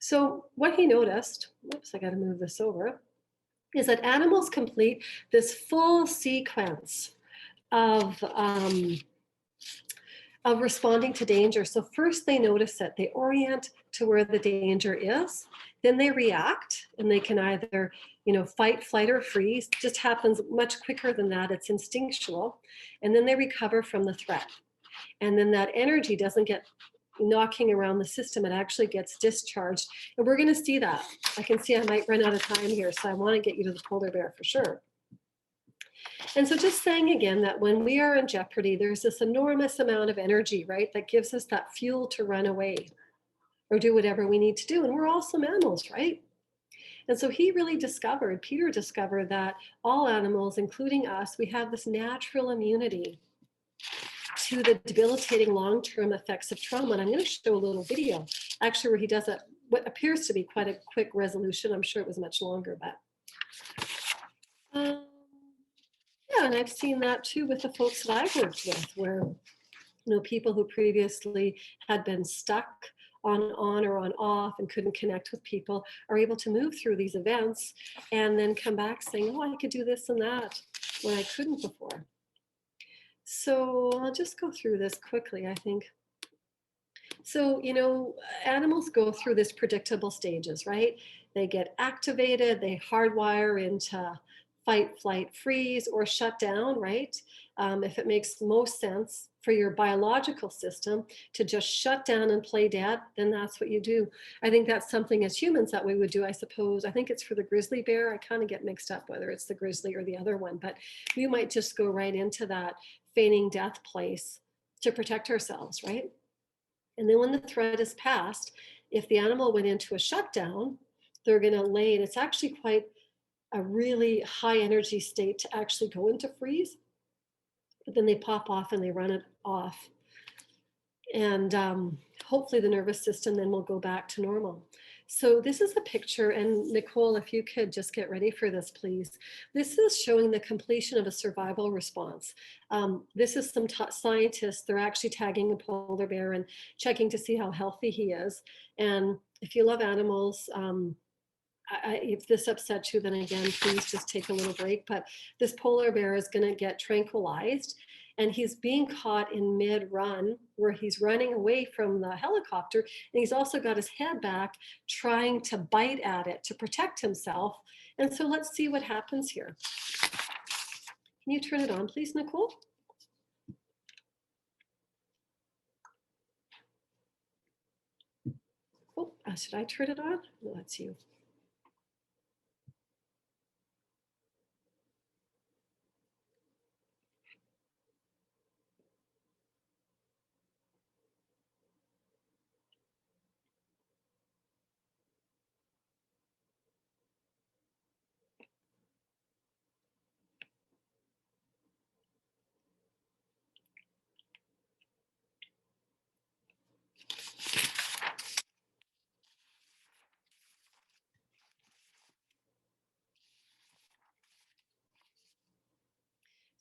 So what he noticed, whoops, I got to move this over, is that animals complete this full sequence of responding to danger. So first they notice it, they orient to where the danger is, then they react, and they can either, fight, flight, or freeze. It just happens much quicker than that. It's instinctual. And then they recover from the threat. And then that energy doesn't get knocking around the system, it actually gets discharged. And we're going to see that. I can see I might run out of time here, so I want to get you to the polar bear for sure. And so just saying again that when we are in jeopardy, there's this enormous amount of energy, right, that gives us that fuel to run away or do whatever we need to do. And we're also mammals, right? And so Peter discovered that all animals, including us, we have this natural immunity to the debilitating long-term effects of trauma. And I'm going to show a little video, actually, where he does what appears to be quite a quick resolution. I'm sure it was much longer, but yeah, and I've seen that too with the folks that I've worked with, where people who previously had been stuck on or on off and couldn't connect with people are able to move through these events and then come back saying, oh, I could do this and that when I couldn't before. So I'll just go through this quickly, I think. So, animals go through this predictable stages, right? They get activated, they hardwire into fight, flight, freeze, or shut down, right? If it makes most sense for your biological system to just shut down and play dead, then that's what you do. I think that's something as humans that we would do, I suppose. I think it's for the grizzly bear. I kind of get mixed up whether it's the grizzly or the other one, but we might just go right into that feigning death place to protect ourselves, right? And then when the threat is passed, if the animal went into a shutdown, they're going to lay, and it's actually quite a really high energy state to actually go into freeze, but then they pop off and they run it off. And hopefully the nervous system then will go back to normal. So this is a picture, and Nicole, if you could just get ready for this, please. This is showing the completion of a survival response. This is some scientists, they're actually tagging a polar bear and checking to see how healthy he is. And if you love animals, if this upsets you, then again, please just take a little break. But this polar bear is going to get tranquilized, and he's being caught in mid-run where he's running away from the helicopter, and he's also got his head back trying to bite at it to protect himself. And so let's see what happens here. Can you turn it on, please, Nicole? Oh, should I turn it on? No, that's you.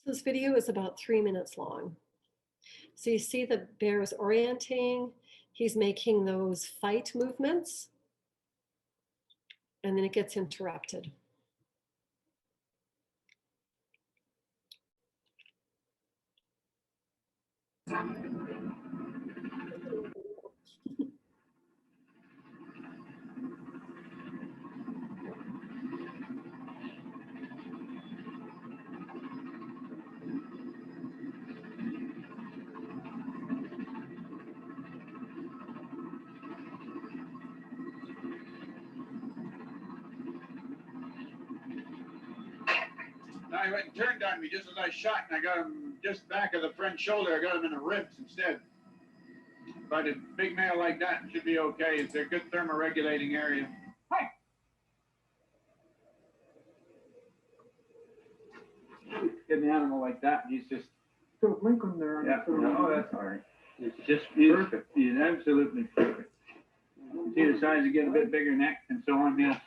So this video is about 3 minutes long. So you see the bear is orienting, he's making those fight movements, and then it gets interrupted. guy went and turned on me just as I shot, and I got him just back of the front shoulder. I got him in the ribs instead. But a big male like that should be okay. It's a good thermoregulating area. Hi. Get an animal like that, he's just... So Lincoln there. Yeah, no, that's all right. It's just perfect. He's absolutely perfect. See the size, you get a bit bigger neck and so on. Yeah.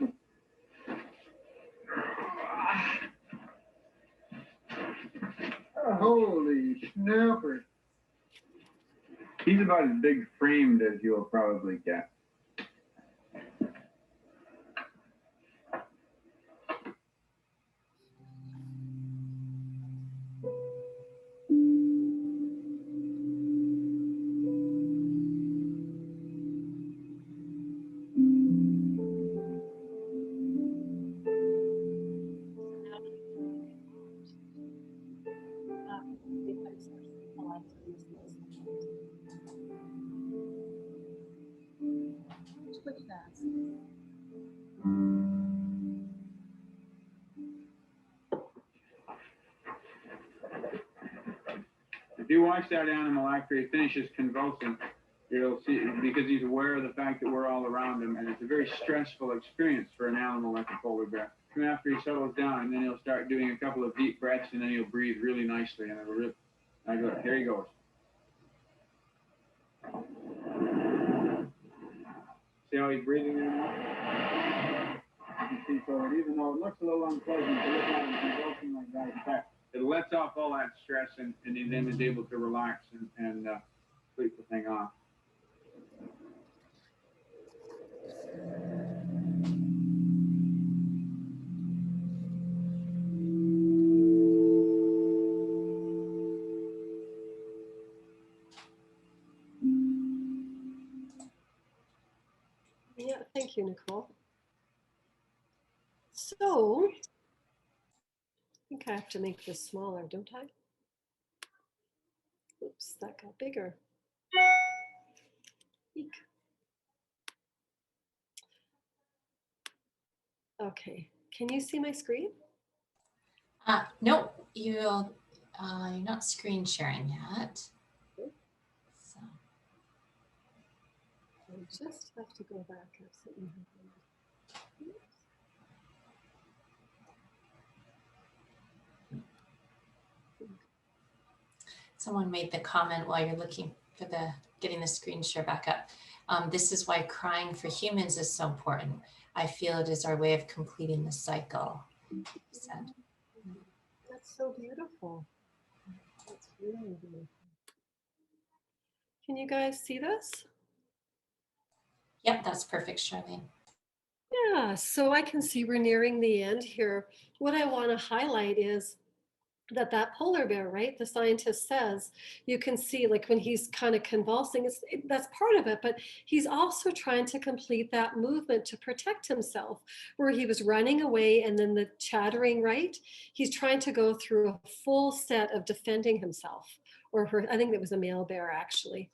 Holy snapper. He's about as big framed as you'll probably get. If you watch that animal after he finishes convulsing, you'll see, because he's aware of the fact that we're all around him, and it's a very stressful experience for an animal like a polar bear. And after he settles down, and then he'll start doing a couple of deep breaths, and then he'll breathe really nicely, and it'll really, here he goes. See how he's breathing there now? You can see, so even though it looks a little unpleasant to look at him convulsing like that, in fact, it lets off all that stress, and he then is able to relax and sleep the thing off. Yeah, thank you, Nicole. So, I think I have to make this smaller, don't I? Oops, that got bigger. Eek. Okay, can you see my screen? No, you're not screen sharing yet. So. I just have to go back. Someone made the comment while you're looking for getting the screen share back up. This is why crying for humans is so important. I feel it is our way of completing the cycle. Said. That's so beautiful. That's really beautiful. Can you guys see this? Yep, that's perfect, Charlene. Yeah, so I can see we're nearing the end here. What I want to highlight is that polar bear, right? The scientist says you can see, like when he's kind of convulsing, that's part of it, but he's also trying to complete that movement to protect himself, where he was running away and then the chattering, right? He's trying to go through a full set of defending himself, or her. I think it was a male bear actually.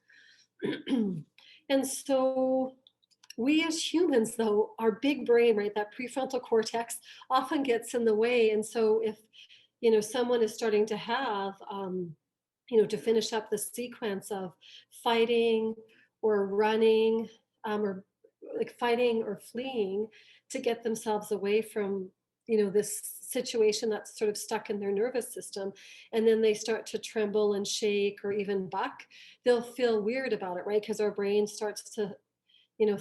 And so we as humans, though, our big brain, right, that prefrontal cortex often gets in the way. And so if someone is starting to have, to finish up the sequence of fighting or running, or like fighting or fleeing to get themselves away from, this situation that's sort of stuck in their nervous system, and then they start to tremble and shake or even buck, they'll feel weird about it, right? Because our brain starts to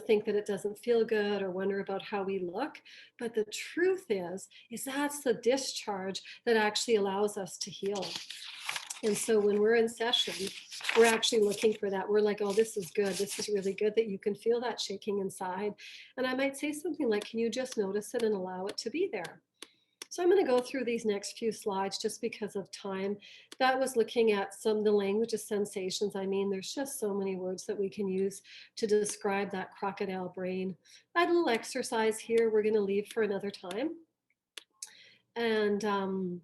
think that it doesn't feel good or wonder about how we look. But the truth is that's the discharge that actually allows us to heal. And so when we're in session, we're actually looking for that. We're like, oh, this is good. This is really good that you can feel that shaking inside. And I might say something like, can you just notice it and allow it to be there? So I'm going to go through these next few slides just because of time. That was looking at the language of sensations. I mean, there's just so many words that we can use to describe that crocodile brain. I had a little exercise here we're going to leave for another time. And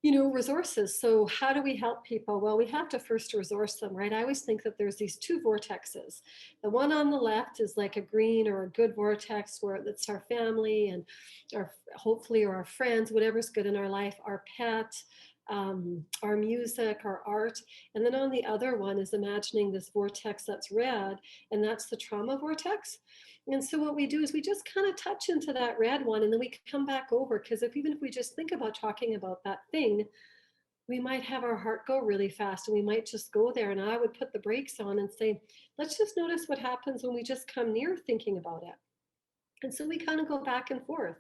Resources. So how do we help people? Well, we have to first resource them, right? I always think that there's these two vortexes. The one on the left is like a green or a good vortex where that's our family and our hopefully or our friends, whatever's good in our life, our pet, our music, our art. And then on the other one is imagining this vortex that's red, and that's the trauma vortex. And so what we do is we just kind of touch into that red one and then we come back over, because even if we just think about talking about that thing, we might have our heart go really fast and we might just go there. And I would put the brakes on and say, let's just notice what happens when we just come near thinking about it. And so we kind of go back and forth.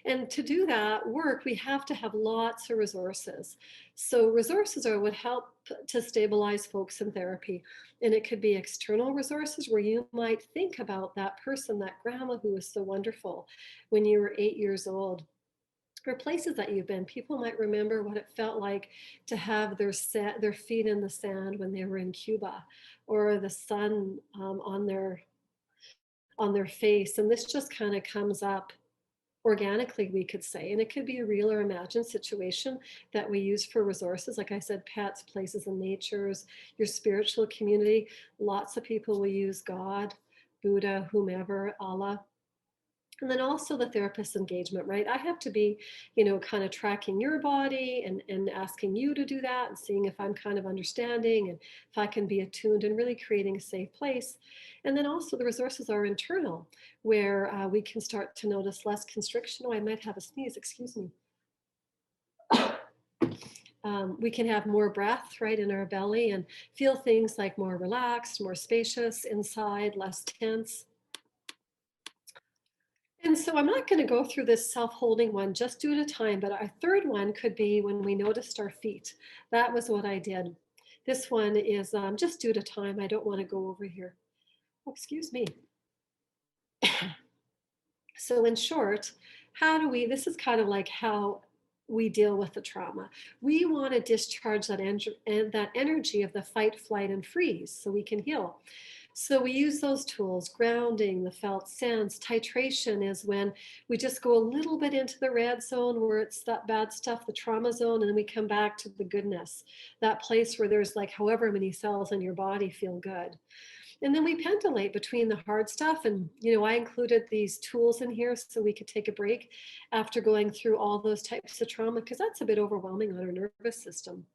And to do that work, we have to have lots of resources. So resources are what help to stabilize folks in therapy. And it could be external resources where you might think about that person, that grandma who was so wonderful when you were 8 years old. Or places that you've been. People might remember what it felt like to have their feet in the sand when they were in Cuba, or the sun on their face. And this just kind of comes up organically, we could say. And it could be a real or imagined situation that we use for resources. Like I said, pets, places in natures, your spiritual community. Lots of people will use God, Buddha, whomever, Allah. And then also the therapist engagement, right? I have to be, kind of tracking your body and asking you to do that and seeing if I'm kind of understanding and if I can be attuned and really creating a safe place. And then also the resources are internal, where we can start to notice less constriction. Oh, I might have a sneeze, excuse me. We can have more breath right in our belly and feel things like more relaxed, more spacious inside, less tense. And so I'm not going to go through this self-holding one just due to time, but our third one could be when we noticed our feet. That was what I did. This one is just due to time. I don't want to go over here. Oh, excuse me. So in short, this is kind of like how we deal with the trauma. We want to discharge that energy of the fight, flight, and freeze so we can heal. So we use those tools: grounding, the felt sense. Titration is when we just go a little bit into the red zone where it's that bad stuff, the trauma zone, and then we come back to the goodness, that place where there's like however many cells in your body feel good. And then we pendulate between the hard stuff. And, I included these tools in here so we could take a break after going through all those types of trauma, because that's a bit overwhelming on our nervous system.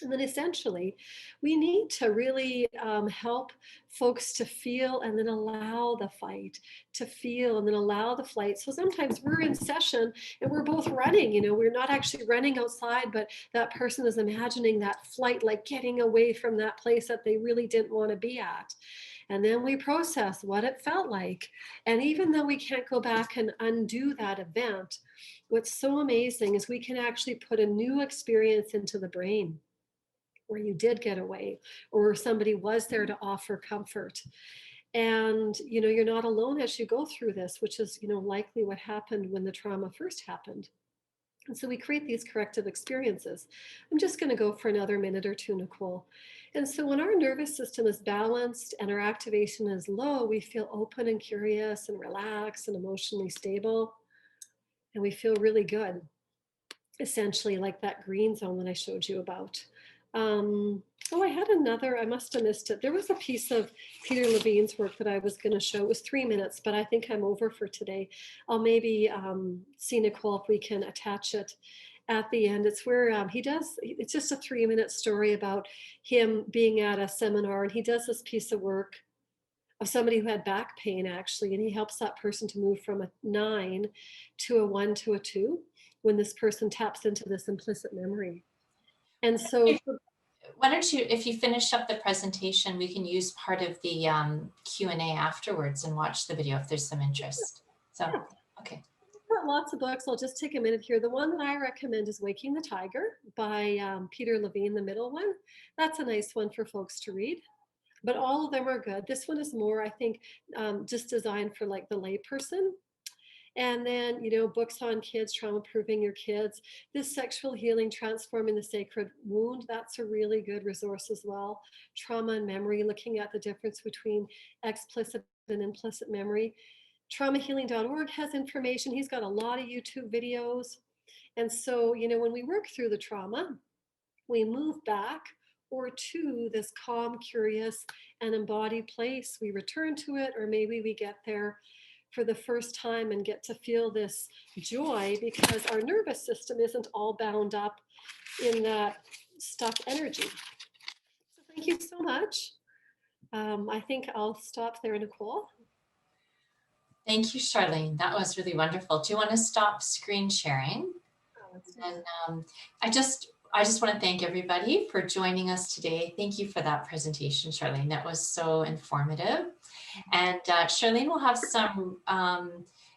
And then essentially, we need to really help folks to feel and then allow the fight, to feel and then allow the flight. So sometimes we're in session and we're both running, we're not actually running outside, but that person is imagining that flight, like getting away from that place that they really didn't want to be at. And then we process what it felt like. And even though we can't go back and undo that event, what's so amazing is we can actually put a new experience into the brain, where you did get away, or somebody was there to offer comfort. And you're not alone as you go through this, which is likely what happened when the trauma first happened. And so we create these corrective experiences. I'm just going to go for another minute or two, Nicole. And so when our nervous system is balanced and our activation is low, we feel open and curious and relaxed and emotionally stable, and we feel really good, essentially like that green zone that I showed you about. I had another, I must have missed it. There was a piece of Peter Levine's work that I was going to show. It was 3 minutes, but I think I'm over for today. I'll maybe see Nicole if we can attach it at the end. It's where it's just a 3-minute story about him being at a seminar, and he does this piece of work of somebody who had back pain actually, and he helps that person to move from a 9 to a 1 to a 2 when this person taps into this implicit memory. And so why don't you, if you finish up the presentation, we can use part of the Q&A afterwards and watch the video if there's some interest. So, yeah. Okay. I've got lots of books. I'll just take a minute here. The one that I recommend is Waking the Tiger by Peter Levine, the middle one. That's a nice one for folks to read. But all of them are good. This one is more, I think, just designed for like the layperson. And then, books on kids, trauma-proofing your kids. This Sexual Healing, Transforming the Sacred Wound, that's a really good resource as well. Trauma and Memory, looking at the difference between explicit and implicit memory. TraumaHealing.org has information. He's got a lot of YouTube videos. And so, you know, when we work through the trauma, we move back or to this calm, curious, and embodied place. We return to it, or maybe we get there for the first time and get to feel this joy because our nervous system isn't all bound up in that stuck energy. So thank you so much. I think I'll stop there, Nicole. Thank you, Charlene. That was really wonderful. Do you want to stop screen sharing? And I just want to thank everybody for joining us today. Thank you for that presentation, Charlene. That was so informative. And Charlene will have some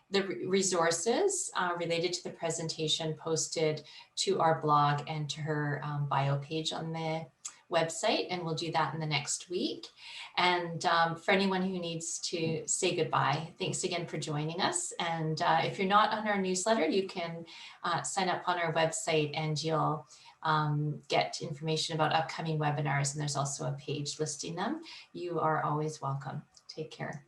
the resources related to the presentation posted to our blog and to her bio page on the website, and we'll do that in the next week. And for anyone who needs to say goodbye, thanks again for joining us. And if you're not on our newsletter, you can sign up on our website and you'll get information about upcoming webinars. And there's also a page listing them. You are always welcome. Take care.